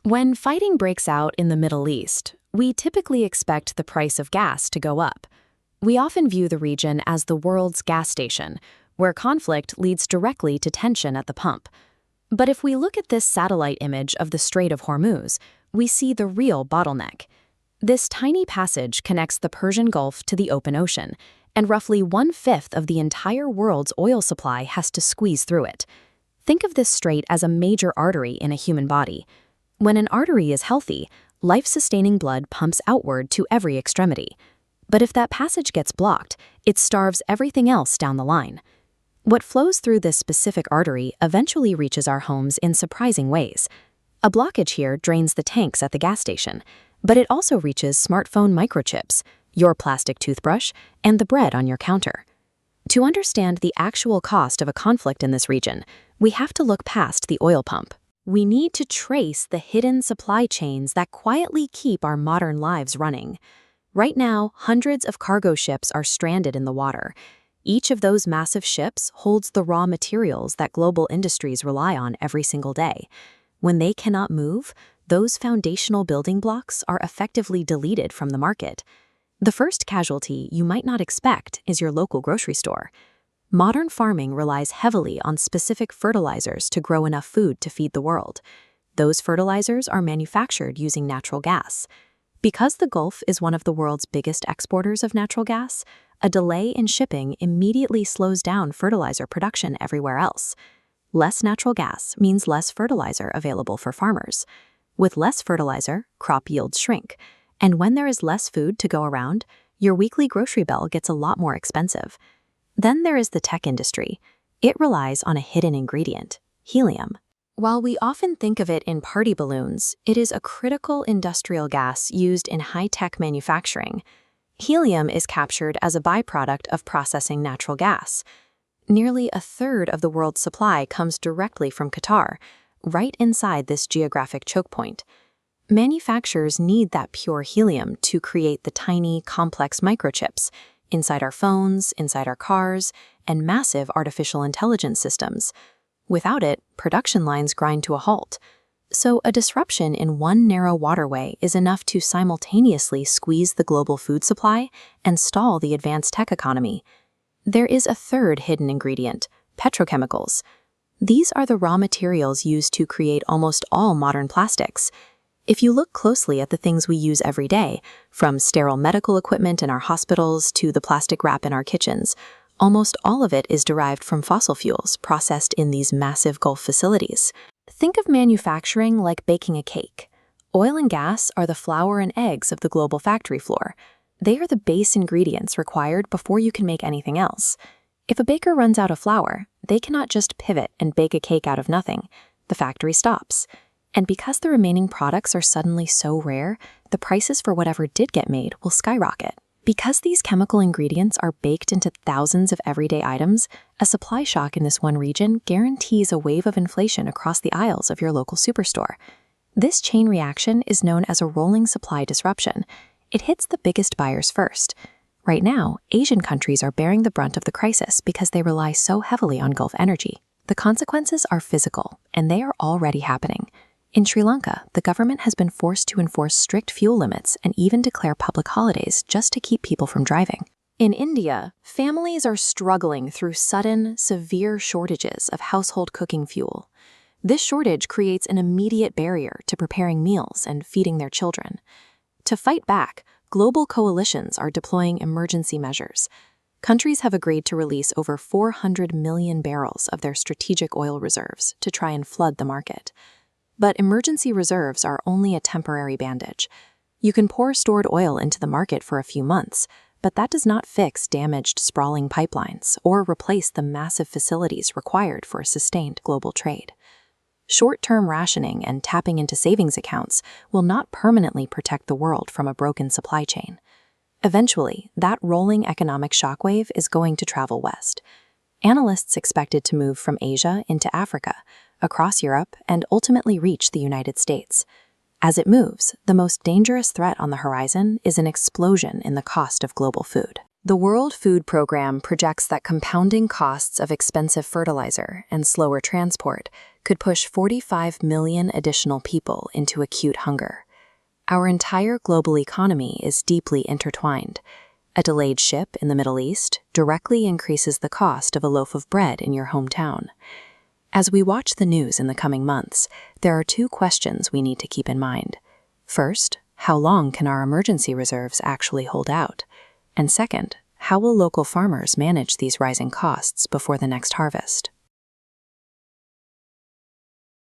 When fighting breaks out in the Middle East, we typically expect the price of gas to go up. We often view the region as the world's gas station, where conflict leads directly to tension at the pump. But if we look at this satellite image of the Strait of Hormuz, we see the real bottleneck. This tiny passage connects the Persian Gulf to the open ocean, and roughly 1/5 of the entire world's oil supply has to squeeze through it. Think of this strait as a major artery in a human body. When an artery is healthy, life-sustaining blood pumps outward to every extremity. But if that passage gets blocked, it starves everything else down the line. What flows through this specific artery eventually reaches our homes in surprising ways. A blockage here drains the tanks at the gas station, but it also reaches smartphone microchips, your plastic toothbrush, and the bread on your counter. To understand the actual cost of a conflict in this region, we have to look past the oil pump. We need to trace the hidden supply chains that quietly keep our modern lives running. Right now, hundreds of cargo ships are stranded in the water. Each of those massive ships holds the raw materials that global industries rely on every single day. When they cannot move, those foundational building blocks are effectively deleted from the market. The first casualty you might not expect is your local grocery store. Modern farming relies heavily on specific fertilizers to grow enough food to feed the world. Those fertilizers are manufactured using natural gas. Because the Gulf is one of the world's biggest exporters of natural gas, a delay in shipping immediately slows down fertilizer production everywhere else. Less natural gas means less fertilizer available for farmers. With less fertilizer, crop yields shrink. And when there is less food to go around, your weekly grocery bill gets a lot more expensive. Then there is the tech industry. It relies on a hidden ingredient, helium. While we often think of it in party balloons, it is a critical industrial gas used in high-tech manufacturing. Helium is captured as a byproduct of processing natural gas. Nearly 1/3 of the world's supply comes directly from Qatar, right inside this geographic chokepoint. Manufacturers need that pure helium to create the tiny, complex microchips inside our phones, inside our cars, and massive artificial intelligence systems. Without it, production lines grind to a halt. So a disruption in one narrow waterway is enough to simultaneously squeeze the global food supply and stall the advanced tech economy. There is a third hidden ingredient, petrochemicals. These are the raw materials used to create almost all modern plastics. If you look closely at the things we use every day, from sterile medical equipment in our hospitals to the plastic wrap in our kitchens, almost all of it is derived from fossil fuels processed in these massive Gulf facilities. Think of manufacturing like baking a cake. Oil and gas are the flour and eggs of the global factory floor. They are the base ingredients required before you can make anything else. If a baker runs out of flour, they cannot just pivot and bake a cake out of nothing. The factory stops. And because the remaining products are suddenly so rare, the prices for whatever did get made will skyrocket. Because these chemical ingredients are baked into thousands of everyday items, a supply shock in this one region guarantees a wave of inflation across the aisles of your local superstore. This chain reaction is known as a rolling supply disruption. It hits the biggest buyers first. Right now, Asian countries are bearing the brunt of the crisis because they rely so heavily on Gulf energy. The consequences are physical, and they are already happening. In Sri Lanka, the government has been forced to enforce strict fuel limits and even declare public holidays just to keep people from driving. In India, families are struggling through sudden, severe shortages of household cooking fuel. This shortage creates an immediate barrier to preparing meals and feeding their children. To fight back, global coalitions are deploying emergency measures. Countries have agreed to release over 400 million barrels of their strategic oil reserves to try and flood the market. But emergency reserves are only a temporary bandage. You can pour stored oil into the market for a few months, but that does not fix damaged, sprawling pipelines or replace the massive facilities required for a sustained global trade. Short-term rationing and tapping into savings accounts will not permanently protect the world from a broken supply chain. Eventually, that rolling economic shockwave is going to travel west. Analysts expect it to move from Asia into Africa, across Europe, and ultimately reach the United States. As it moves, the most dangerous threat on the horizon is an explosion in the cost of global food. The World Food Programme projects that compounding costs of expensive fertilizer and slower transport could push 45 million additional people into acute hunger. Our entire global economy is deeply intertwined. A delayed ship in the Middle East directly increases the cost of a loaf of bread in your hometown. As we watch the news in the coming months, there are two questions we need to keep in mind. First, how long can our emergency reserves actually hold out? And second, how will local farmers manage these rising costs before the next harvest?